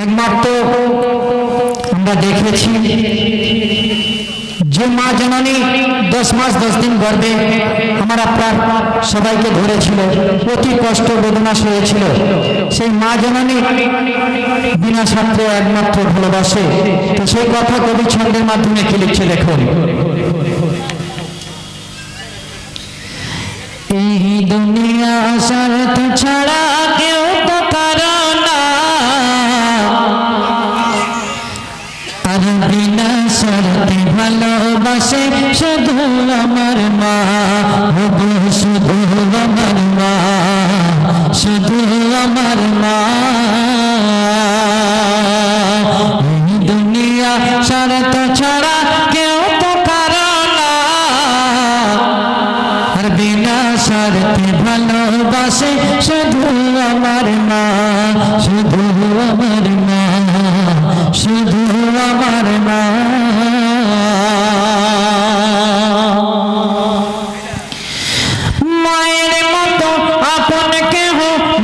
একমাত্র আমরা দেখেছি যে মা জননী 10 মাস 10 দিন গর্ভে আমার আপনার সবাইকে ধরেছিল, অতি কষ্ট বেদনা সয়েছিল, সেই মা জননী বিনা স্বার্থে একমাত্র ভালোবাসে। তো সেই কথা কবি ছন্দের মাধ্যমে কি লিখছে দেখুন। এই দুনিয়া স্বার্থ ছাড়া কেউ তো কারো না, আর বিনা স্বার্থে ভালোবাসে শুধু আমার মা, শুধু আমার মা, শুধু আমার মা। এই দুনিয়া স্বার্থ ছাড়া কেউ তো কারো না, আর বিনা স্বার্থে ভালোবাসে শুধু আমার মা, শুধু আমার মা, শুধু আমার মা। মায়ের মতো আপন কেহ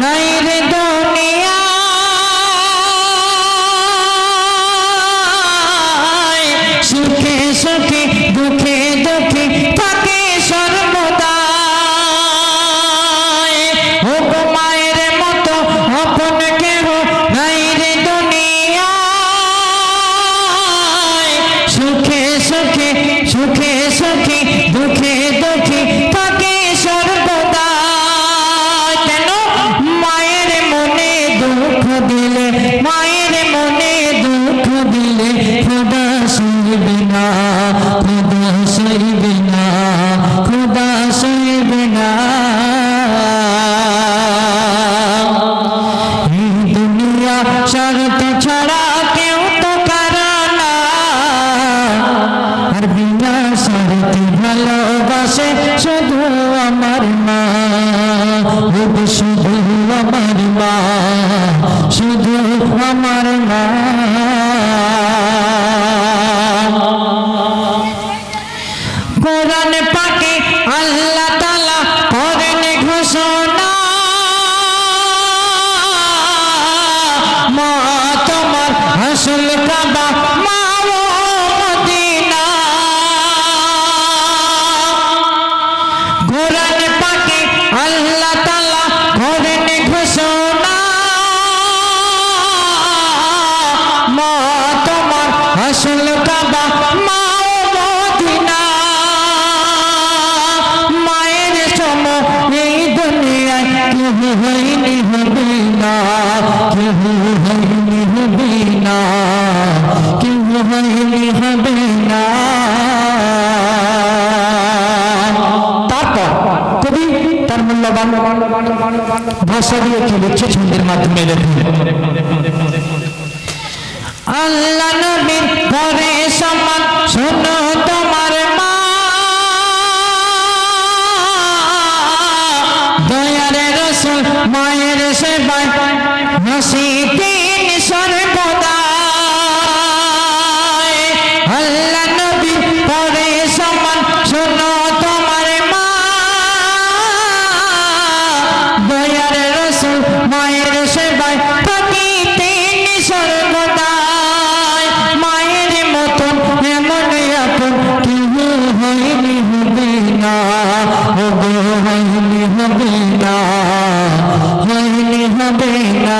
নাই রে দুনিয়ায়, সুখে সুখে দুঃখে দুঃখে থাকে সর্বদা। ও গো মায়ের মতো আপন কেহ নাই রে দুনিয়ায়, সুখে সুখে সুখে সুখে দুঃখে দুঃখে থাকে সর্বদা। কেন মায়ের মনে দুঃখ দিলে, মায়ের মনে দুঃখ দিলে খোদা সইবে না, খোদা সইবে না, খোদা সইবে না। এই দুনিয়া স্বার্থ ছাড়া কেউ তো কারো না, আর বিনা স্বার্থে ভালোবাসে শুধু আমার মা, শুধু আমার মা, শুধু আমার মা। কোরআন পাকে আল্লাহ তাআলা করেন ঘোষণা, মা তোমার আসল কাবা, মা ও মদিনা। কোরআন পাকে আল্লাহ তাআলা করেন ঘোষণা, মা তোমার আসল কাবা, মা ও মদিনা। মায়ের সম এই দুনিয়ায় কেহ হয়নি হবে না, কেহ হয়নি হবে না, কেহ হয়নি হবে না। তারপর কবি তার মূল্যবান ভাষা দিয়ে কি লিখছে ছন্দের মাধ্যমে দেখুন। আল্লাহ নবীর পরে সমান শোনো তোমার মা, দয়ার রাসূল মায়ের সেবায় নসিবেন সর্বদা। আল্লাহ নবী পরে সমান শোনো তোমার মা, দয়ার রাসূল মায়ের সেবায় থাকিতেন সর্বদা। মায়ের মতন এমন আপন কেহ হয়নি হবে না, হয়নি হবে না, হয়নি হবে না।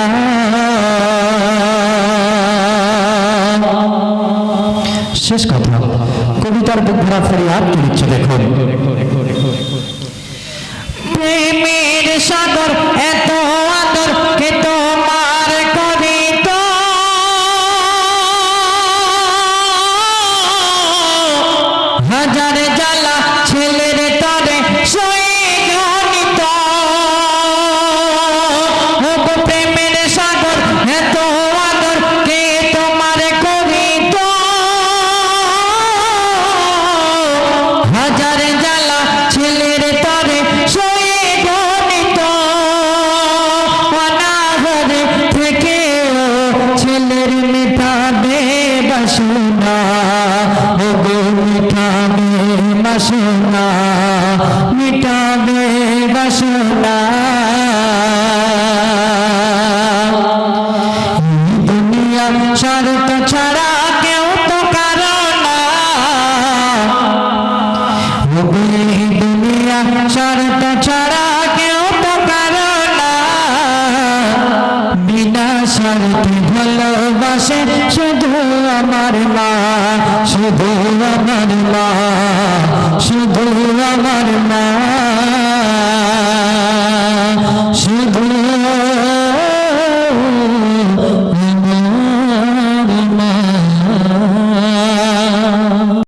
শেষ কথা কবিতার বুক ভরা ফরিয়াদ কি লিখছে দেখুন। প্রেমের সাগর এত আদর কে তোমার করিত, হাজার জ্বালা ছেলের তরে সয়ে গণিত। প্রেমের সাগর এত আদর কে তোমার করিত, হাজার জ্বালা ছেলের তরে সয়ে গণিত। অনাঘরে থেকে ছেলের মিটাবে বাসনা, মিটাবে বাসনা, মিটাবে বাসনা। স্বার্থ ছাড়া কেউ তো কারো না, বিনা স্বার্থে ভালোবাসে শুধু আমার মা, শুধু আমার মা, শুধু আমার মা।